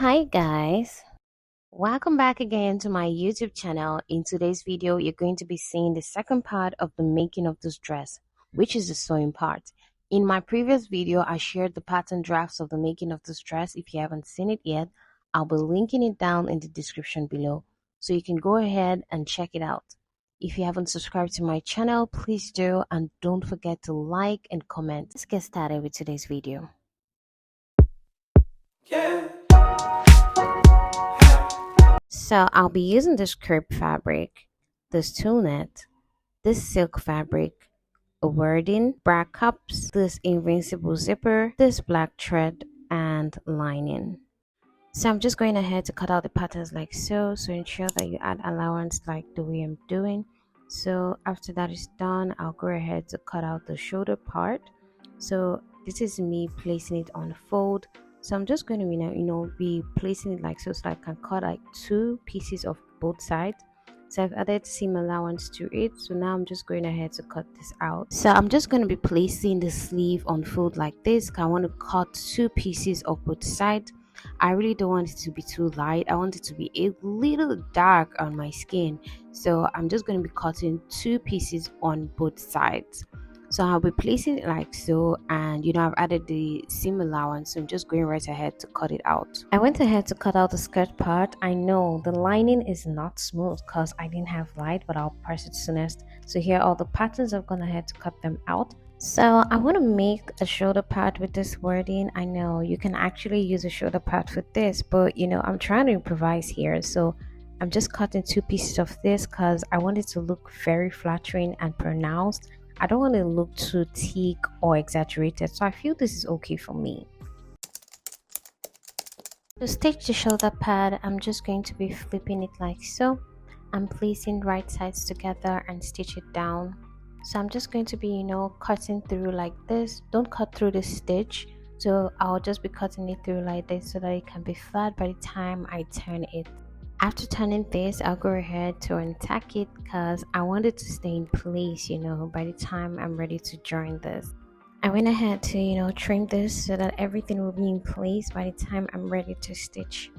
Hi guys, welcome back again to my YouTube channel. In today's video, you're going to be seeing the second part of the making of this dress, which is the sewing part. In my previous video, I shared the pattern drafts of the making of this dress. If you haven't seen it yet, I'll be linking it down in the description below, so you can go ahead and check it out. If you haven't subscribed to my channel, please do, and don't forget to like and comment. Let's get started with today's video. Yeah. So I'll be using this crepe fabric, this tulle net, this silk fabric, a wording, bra cups, this invincible zipper, this black thread, and lining. So I'm just going ahead to cut out the patterns like so ensure that you add allowance like the way I'm doing. So after that is done, I'll go ahead to cut out the shoulder part. So this is me placing it on the fold. So I'm just going to be placing it like so I can cut like two pieces of both sides. So I've added seam allowance to it. So now I'm just going ahead to cut this out. So I'm just going to be placing the sleeve on fold like this. I want to cut two pieces of both sides. I really don't want it to be too light. I want it to be a little dark on my skin. So I'm just going to be cutting two pieces on both sides. So I'll be placing it like so, and I've added the seam allowance, so I'm just going right ahead to cut it out. I went ahead to cut out the skirt part. I know the lining is not smooth because I didn't have light, but I'll press it soonest. So here are all the patterns. I've gone ahead to cut them out. So I want to make a shoulder part with this wording. I know you can actually use a shoulder part with this, but I'm trying to improvise here. So I'm just cutting two pieces of this because I want it to look very flattering and pronounced. I don't want it to look too thick or exaggerated, so I feel this is okay for me. To stitch the shoulder pad, I'm just going to be flipping it like so. I'm placing right sides together and stitch it down. So I'm just going to be cutting through like this. Don't cut through the stitch, so I'll just be cutting it through like this so that it can be flat by the time I turn it. After turning this, I'll go ahead to untack it because I want it to stay in place by the time I'm ready to join this. I went ahead to trim this so that everything will be in place by the time I'm ready to stitch.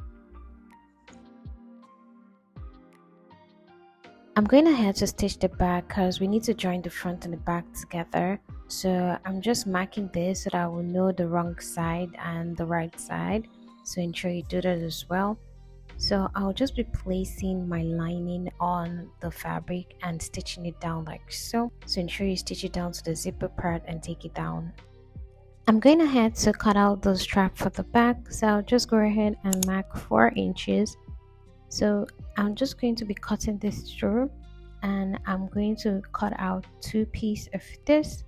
I'm going ahead to stitch the back because we need to join the front and the back together. So I'm just marking this so that I will know the wrong side and the right side. So ensure you do that as well. So I'll just be placing my lining on the fabric and stitching it down like so. So ensure you stitch it down to the zipper part and take it down. I'm going ahead to cut out the strap for the back. So I'll just go ahead and mark 4 inches. So I'm just going to be cutting this through, and I'm going to cut out 2 pieces of this.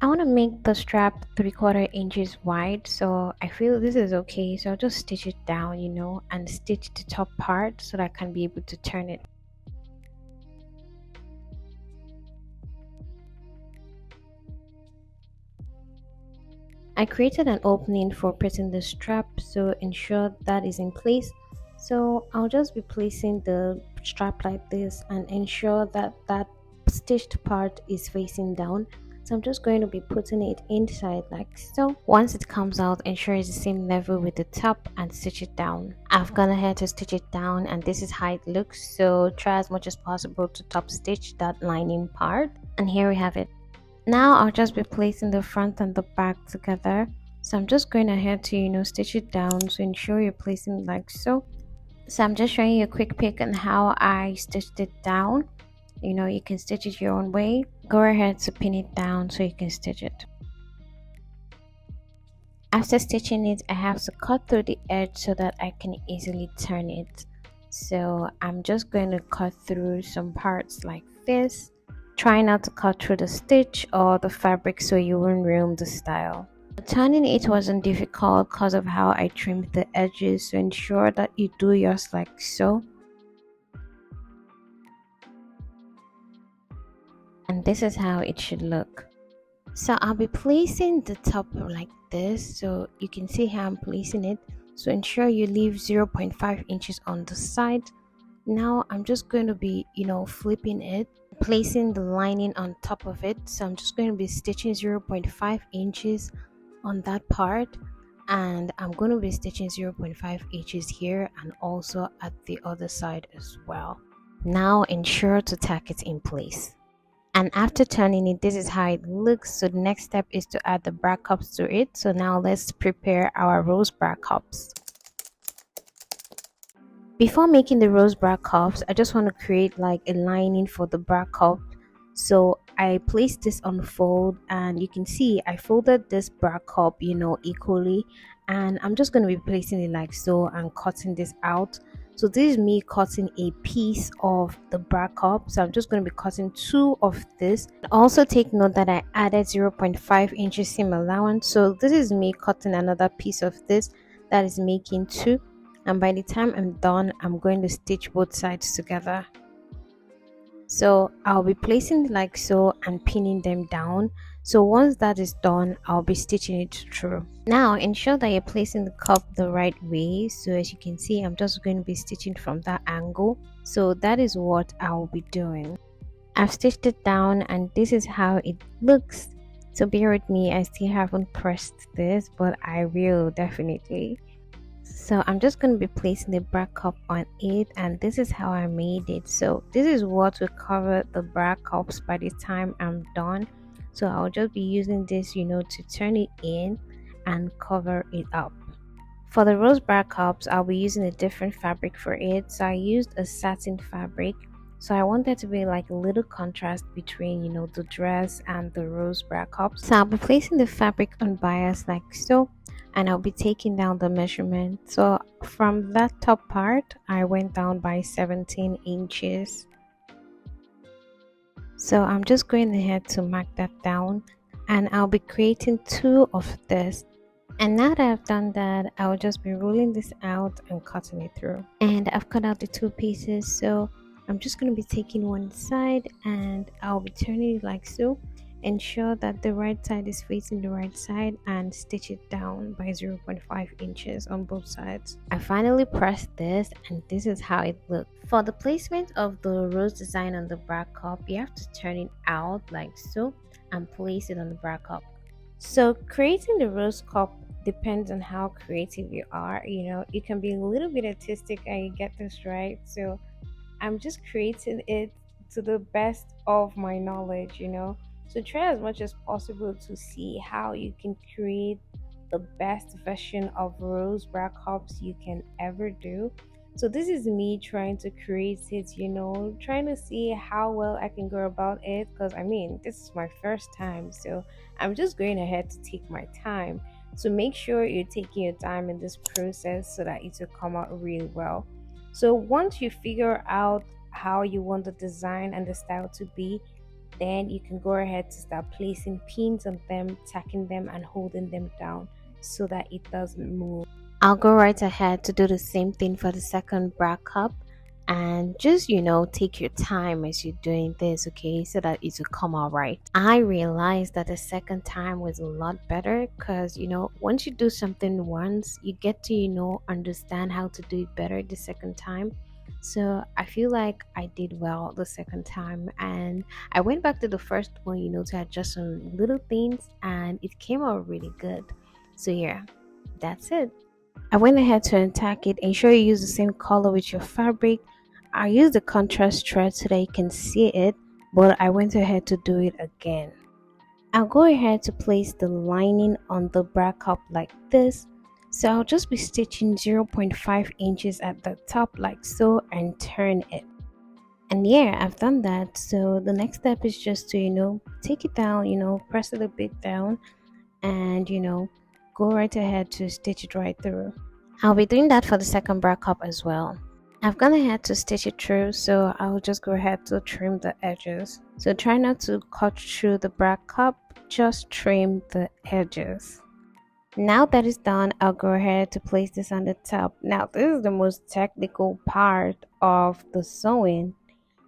I want to make the strap 3/4 inches wide, so I feel this is okay. So I'll just stitch it down, and stitch the top part so that I can be able to turn it. I created an opening for putting the strap, so ensure that is in place. So I'll just be placing the strap like this and ensure that that stitched part is facing down. So I'm just going to be putting it inside like so. Once it comes out, ensure it's the same level with the top and stitch it down. I've gone ahead to stitch it down, and this is how it looks. So try as much as possible to top stitch that lining part. And here we have it. Now I'll just be placing the front and the back together. So I'm just going ahead to stitch it down. So ensure you're placing it like so. So I'm just showing you a quick pic on how I stitched it down. You can stitch it your own way. Go ahead to pin it down so you can stitch it. After stitching it, I have to cut through the edge so that I can easily turn it. So I'm just going to cut through some parts like this. Try not to cut through the stitch or the fabric so you won't ruin the style. Turning it wasn't difficult because of how I trimmed the edges, so ensure that you do yours like so. And this is how it should look. So I'll be placing the top like this, so you can see how I'm placing it. So ensure you leave 0.5 inches on the side. Now I'm just going to be flipping it, placing the lining on top of it. So I'm just going to be stitching 0.5 inches on that part, and I'm going to be stitching 0.5 inches here and also at the other side as well. Now ensure to tack it in place. And after turning it, this is how it looks. So the next step is to add the bra cups to it. So now let's prepare our rose bra cups. Before making the rose bra cups, I just want to create like a lining for the bra cup. So I placed this on fold, and you can see I folded this bra cup, equally, and I'm just going to be placing it like so and cutting this out. So this is me cutting a piece of the bra cup, so I'm just going to be cutting two of this. Also take note that I added 0.5 inches seam allowance, so this is me cutting another piece of this, that is making two, and by the time I'm done, I'm going to stitch both sides together. So I'll be placing it like so and pinning them down. So once that is done, I'll be stitching it through. Now ensure that you're placing the cup the right way. So as you can see, I'm just going to be stitching from that angle. So that is what I'll be doing. I've stitched it down and this is how it looks. So bear with me, I still haven't pressed this, but I will definitely. So I'm just going to be placing the bra cup on it, and this is how I made it. So this is what will cover the bra cups by the time I'm done. So I'll just be using this, to turn it in and cover it up. For the rose bra cups, I'll be using a different fabric for it. So I used a satin fabric. So I want there to be like a little contrast between, the dress and the rose bra cups. So I'll be placing the fabric on bias like so, and I'll be taking down the measurement. So from that top part, I went down by 17 inches. So I'm just going ahead to mark that down, and I'll be creating two of this. And now that I've done that, I'll just be rolling this out and cutting it through. And I've cut out the two pieces, so I'm just going to be taking one side and I'll be turning it like so. Ensure that the right side is facing the right side and stitch it down by 0.5 inches on both sides. I finally pressed this and this is how it looks. For the placement of the rose design on the bra cup, you have to turn it out like so and place it on the bra cup. So creating the rose cup depends on how creative you are. You can be a little bit artistic and you get this right. So I'm just creating it to the best of my knowledge. So try as much as possible to see how you can create the best version of rose bra cups you can ever do. So this is me trying to create it, trying to see how well I can go about it, because this is my first time, so I'm just going ahead to take my time. So make sure you're taking your time in this process so that it will come out really well. So once you figure out how you want the design and the style to be, then you can go ahead to start placing pins on them, tacking them and holding them down so that it doesn't move. I'll go right ahead to do the same thing for the second bra cup, and just take your time as you're doing this, okay, so that it will come out right. I realized that the second time was a lot better because once you do something once, you get to understand how to do it better the second time. So I feel like I did well the second time, and I went back to the first one to adjust some little things, and it came out really good. So yeah, that's it. I went ahead to untack it. Ensure you use the same color with your fabric. I used the contrast thread so that you can see it, but I went ahead to do it again. I'll go ahead to place the lining on the bra cup like this. So I'll just be stitching 0.5 inches at the top like so and turn it. And yeah, I've done that. So the next step is just to take it down, press it a bit down, and go right ahead to stitch it right through. I'll be doing that for the second bra cup as well. I've gone ahead to stitch it through, so I'll just go ahead to trim the edges. So try not to cut through the bra cup, just trim the edges. Now that is done, I'll go ahead to place this on the top. Now this is the most technical part of the sewing,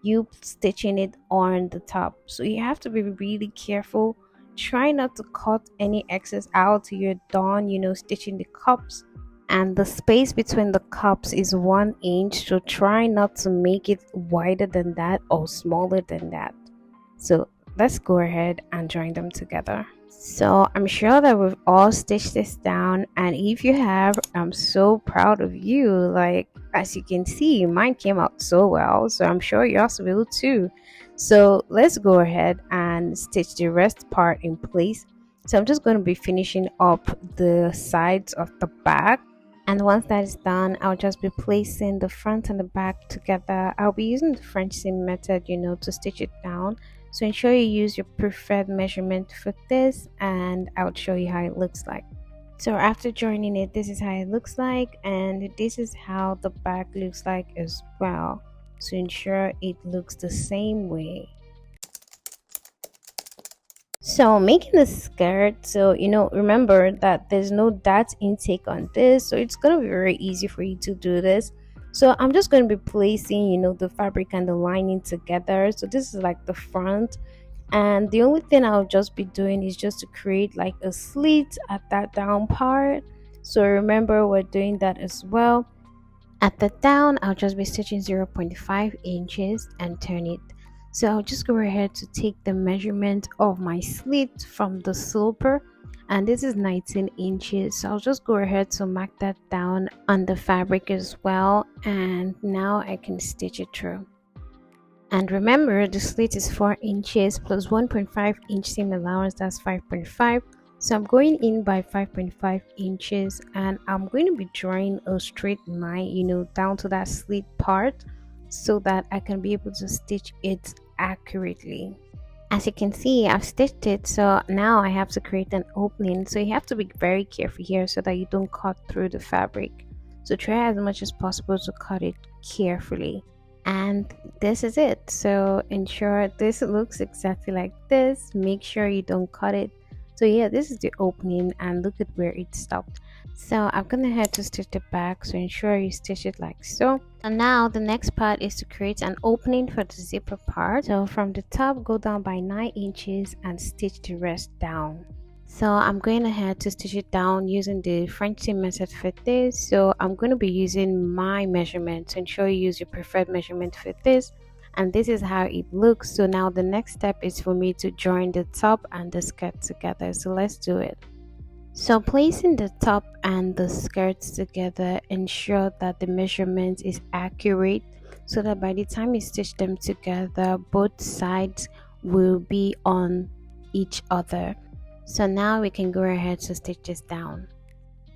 you stitching it on the top. So you have to be really careful. Try not to cut any excess out till you're done stitching the cups. And the space between the cups is 1 inch, so try not to make it wider than that or smaller than that. So let's go ahead and join them together. So I'm sure that we've all stitched this down, and if you have, I'm so proud of you. Like, as you can see, mine came out so well, so I'm sure yours will too. So let's go ahead and stitch the rest part in place. So I'm just going to be finishing up the sides of the back, and once that is done, I'll just be placing the front and the back together. I'll be using the French seam method, to stitch it down. So ensure you use your preferred measurement for this, and I'll show you how it looks like. So after joining it, this is how it looks like, and this is how the back looks like as well. So ensure it looks the same way. So making the skirt, so remember that there's no dart intake on this, so it's gonna be very easy for you to do this. So I'm just going to be placing the fabric and the lining together. So this is like the front, and the only thing I'll just be doing is just to create like a slit at that down part. So remember, we're doing that as well. At the down, I'll just be stitching 0.5 inches and turn it. So I'll just go ahead to take the measurement of my slit from the sloper, and this is 19 inches. So I'll just go ahead to mark that down on the fabric as well, and now I can stitch it through. And remember, the slit is 4 inches plus 1.5 inch seam allowance, that's 5.5. So I'm going in by 5.5 inches, and I'm going to be drawing a straight line, down to that slit part, so that I can be able to stitch it accurately. As you can see, I've stitched it, so now I have to create an opening. So you have to be very careful here so that you don't cut through the fabric. So try as much as possible to cut it carefully. And this is it. So ensure this looks exactly like this. Make sure you don't cut it. So yeah, this is the opening, and look at where it stopped. So I'm gonna head to stitch the back, so ensure you stitch it like so. And now the next part is to create an opening for the zipper part. So from the top, go down by 9 inches and stitch the rest down. So I'm going ahead to stitch it down using the French seam method for this. So I'm going to be using my measurement, to ensure you use your preferred measurement for this. And this is how it looks. So now the next step is for me to join the top and the skirt together. So let's do it. So placing the top and the skirts together, ensure that the measurement is accurate, so that by the time you stitch them together, both sides will be on each other. So now we can go ahead to stitch this down.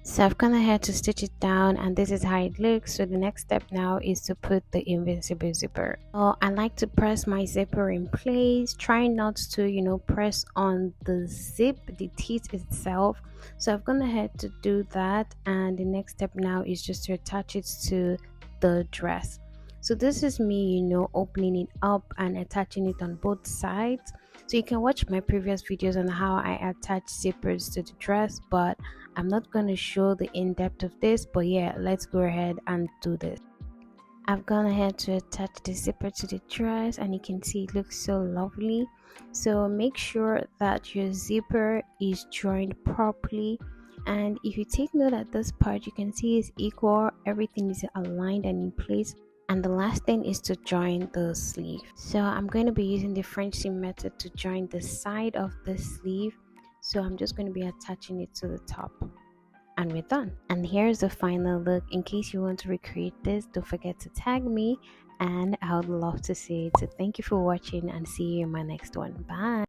So I've gone ahead to stitch it down, and this is how it looks. So the next step now is to put the invincible zipper. So I like to press my zipper in place, try not to press on the zip, the teeth itself. So I've gone ahead to do that, and the next step now is just to attach it to the dress. So this is me opening it up and attaching it on both sides. So you can watch my previous videos on how I attach zippers to the dress, but I'm not going to show the in-depth of this. But yeah, let's go ahead and do this. I've gone ahead to attach the zipper to the dress, and you can see it looks so lovely. So make sure that your zipper is joined properly, and if you take note at this part, you can see it's equal, everything is aligned and in place. And the last thing is to join the sleeve. So I'm going to be using the French seam method to join the side of the sleeve. So I'm just going to be attaching it to the top, and we're done. And here's the final look. In case you want to recreate this, don't forget to tag me, and I would love to see it. So thank you for watching, and see you in my next one. Bye.